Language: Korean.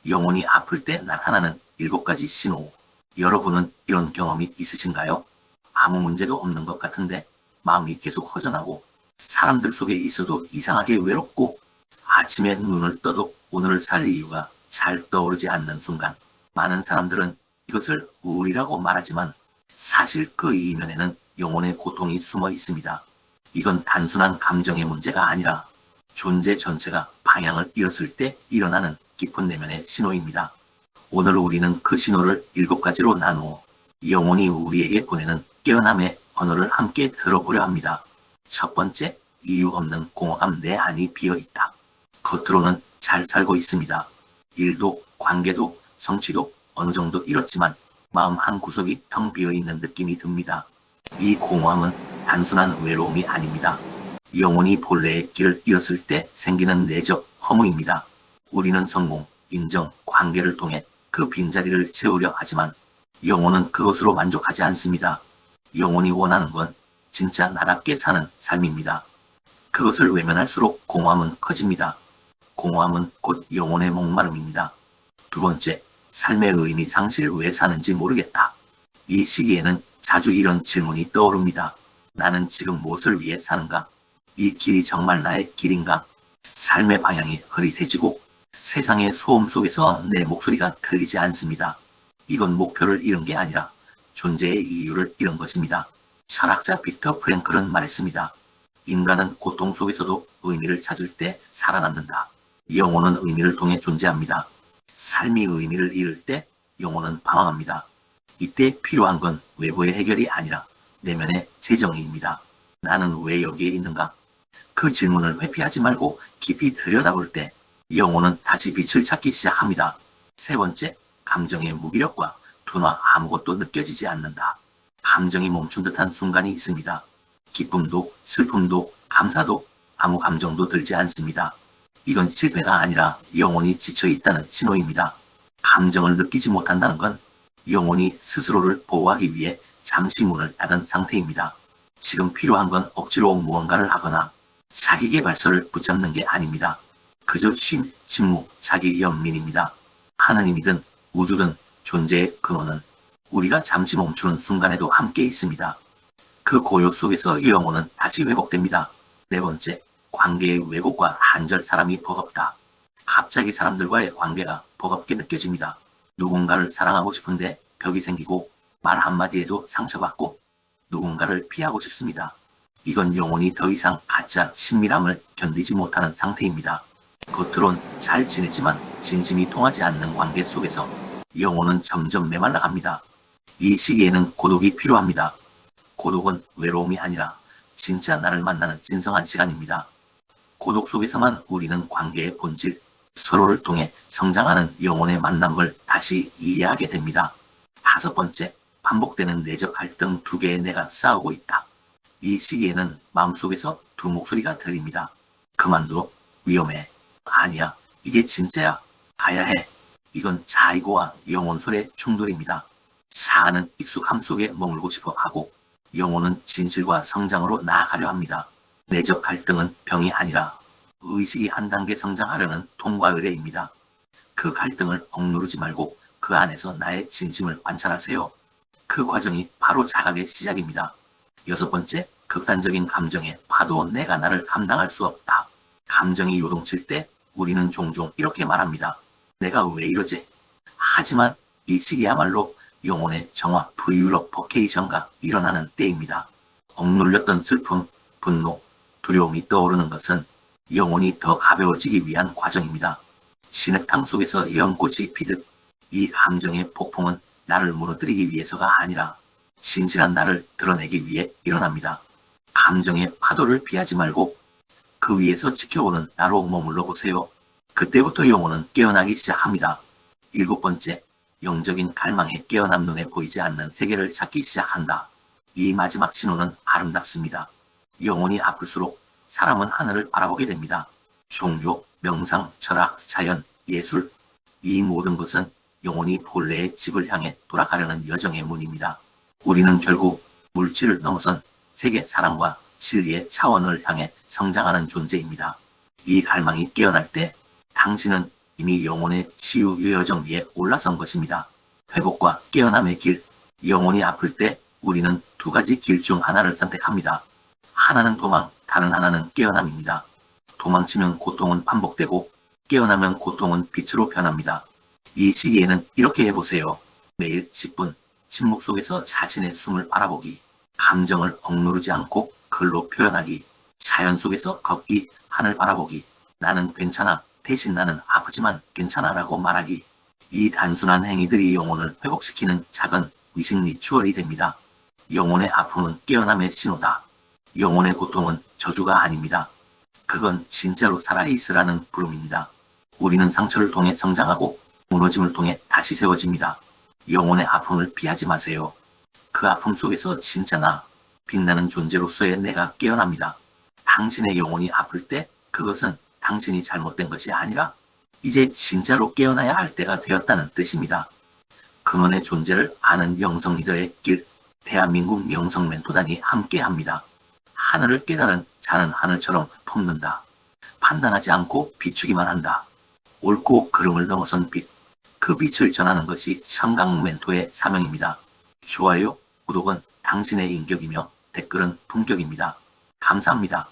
영혼이 아플 때 나타나는 7가지 신호. 여러분은 이런 경험이 있으신가요? 아무 문제도 없는 것 같은데 마음이 계속 허전하고 사람들 속에 있어도 이상하게 외롭고 아침에 눈을 떠도 오늘을 살 이유가 잘 떠오르지 않는 순간. 많은 사람들은 이것을 우울이라고 말하지만 사실 그 이면에는 영혼의 고통이 숨어 있습니다. 이건 단순한 감정의 문제가 아니라 존재 전체가 방향을 잃었을 때 일어나는 깊은 내면의 신호입니다. 오늘 우리는 그 신호를 7가지로 나누어 영혼이 우리에게 보내는 깨어남의 언어를 함께 들어보려 합니다. 첫 번째, 이유 없는 공허함. 내 안이 비어있다. 겉으로는 잘 살고 있습니다. 일도, 관계도, 성취도 어느 정도 잃었지만 마음 한 구석이 텅 비어있는 느낌이 듭니다. 이 공허함은 단순한 외로움이 아닙니다. 영혼이 본래의 길을 잃었을 때 생기는 내적 허무입니다. 우리는 성공, 인정, 관계를 통해 그 빈자리를 채우려 하지만 영혼은 그것으로 만족하지 않습니다. 영혼이 원하는 건 진짜 나답게 사는 삶입니다. 그것을 외면할수록 공허함은 커집니다. 공허함은 곧 영혼의 목마름입니다. 두 번째, 삶의 의미 상실. 왜 사는지 모르겠다. 이 시기에는 자주 이런 질문이 떠오릅니다. 나는 지금 무엇을 위해 사는가? 이 길이 정말 나의 길인가? 삶의 방향이 흐릿해지고 세상의 소음 속에서 내 목소리가 들리지 않습니다. 이건 목표를 잃은 게 아니라 존재의 이유를 잃은 것입니다. 철학자 빅터 프랭클은 말했습니다. 인간은 고통 속에서도 의미를 찾을 때 살아남는다. 영혼은 의미를 통해 존재합니다. 삶이 의미를 잃을 때 영혼은 방황합니다. 이때 필요한 건 외부의 해결이 아니라 내면의 재정의입니다. 나는 왜 여기에 있는가? 그 질문을 회피하지 말고 깊이 들여다볼 때 영혼은 다시 빛을 찾기 시작합니다. 세 번째, 감정의 무기력과 둔화. 아무것도 느껴지지 않는다. 감정이 멈춘 듯한 순간이 있습니다. 기쁨도, 슬픔도, 감사도, 아무 감정도 들지 않습니다. 이건 실패가 아니라 영혼이 지쳐있다는 신호입니다. 감정을 느끼지 못한다는 건 영혼이 스스로를 보호하기 위해 잠시 문을 닫은 상태입니다. 지금 필요한 건 억지로 무언가를 하거나 자기계발서를 붙잡는 게 아닙니다. 그저 쉼, 침묵, 자기 연민입니다. 하느님이든 우주든 존재의 근원은 우리가 잠시 멈추는 순간에도 함께 있습니다. 그 고요 속에서 영혼은 다시 회복됩니다. 네 번째, 관계의 왜곡과 한절. 사람이 버겁다. 갑자기 사람들과의 관계가 버겁게 느껴집니다. 누군가를 사랑하고 싶은데 벽이 생기고 말 한마디에도 상처받고 누군가를 피하고 싶습니다. 이건 영혼이 더 이상 가짜 친밀함을 견디지 못하는 상태입니다. 겉으론 잘 지내지만 진심이 통하지 않는 관계 속에서 영혼은 점점 메말라갑니다. 이 시기에는 고독이 필요합니다. 고독은 외로움이 아니라 진짜 나를 만나는 진성한 시간입니다. 고독 속에서만 우리는 관계의 본질, 서로를 통해 성장하는 영혼의 만남을 다시 이해하게 됩니다. 다섯 번째, 반복되는 내적 갈등. 2개의 내가 싸우고 있다. 이 시기에는 마음속에서 두 목소리가 들립니다. 그만둬. 위험해. 아니야. 이게 진짜야. 가야 해. 이건 자이고와 영혼설의 충돌입니다. 자아는 익숙함 속에 머물고 싶어 하고 영혼은 진실과 성장으로 나아가려 합니다. 내적 갈등은 병이 아니라 의식이 한 단계 성장하려는 통과 의례입니다. 그 갈등을 억누르지 말고 그 안에서 나의 진심을 관찰하세요. 그 과정이 바로 자각의 시작입니다. 여섯 번째, 극단적인 감정의 파도. 내가 나를 감당할 수 없다. 감정이 요동칠 때 우리는 종종 이렇게 말합니다. 내가 왜 이러지? 하지만 이 시기야말로 영혼의 정화 퓨리피케이션가 일어나는 때입니다. 억눌렸던 슬픔, 분노, 두려움이 떠오르는 것은 영혼이 더 가벼워지기 위한 과정입니다. 진흙탕 속에서 연꽃이 피듯 이 감정의 폭풍은 나를 무너뜨리기 위해서가 아니라 진실한 나를 드러내기 위해 일어납니다. 감정의 파도를 피하지 말고 그 위에서 지켜오는 나로 머물러 보세요. 그때부터 영혼은 깨어나기 시작합니다. 7번째, 영적인 갈망에 깨어남. 눈에 보이지 않는 세계를 찾기 시작한다. 이 마지막 신호는 아름답습니다. 영혼이 아플수록 사람은 하늘을 바라보게 됩니다. 종교, 명상, 철학, 자연, 예술, 이 모든 것은 영혼이 본래의 집을 향해 돌아가려는 여정의 문입니다. 우리는 결국 물질을 넘어선 세계 사랑과 진리의 차원을 향해 성장하는 존재입니다. 이 갈망이 깨어날 때 당신은 이미 영혼의 치유 여정 위에 올라선 것입니다. 회복과 깨어남의 길. 영혼이 아플 때 우리는 두 가지 길 중 하나를 선택합니다. 하나는 도망, 다른 하나는 깨어남입니다. 도망치면 고통은 반복되고 깨어나면 고통은 빛으로 변합니다. 이 시기에는 이렇게 해보세요. 매일 10분 침묵 속에서 자신의 숨을 알아보기, 감정을 억누르지 않고 글로 표현하기, 자연 속에서 걷기, 하늘 바라보기, 나는 괜찮아, 대신 나는 아프지만 괜찮아 라고 말하기. 이 단순한 행위들이 영혼을 회복시키는 작은 의식 리추얼이 됩니다. 영혼의 아픔은 깨어남의 신호다. 영혼의 고통은 저주가 아닙니다. 그건 진짜로 살아있으라는 부름입니다. 우리는 상처를 통해 성장하고 무너짐을 통해 다시 세워집니다. 영혼의 아픔을 피하지 마세요. 그 아픔 속에서 진짜 나, 빛나는 존재로서의 내가 깨어납니다. 당신의 영혼이 아플 때 그것은 당신이 잘못된 것이 아니라 이제 진짜로 깨어나야 할 때가 되었다는 뜻입니다. 근원의 존재를 아는 영성 리더의 길, 대한민국 영성 멘토단이 함께합니다. 하늘을 깨달은 자는 하늘처럼 품는다. 판단하지 않고 비추기만 한다. 옳고 그름을 넘어선 빛, 그 빛을 전하는 것이 청강 멘토의 사명입니다. 좋아요, 구독은 당신의 인격이며 댓글은 품격입니다. 감사합니다.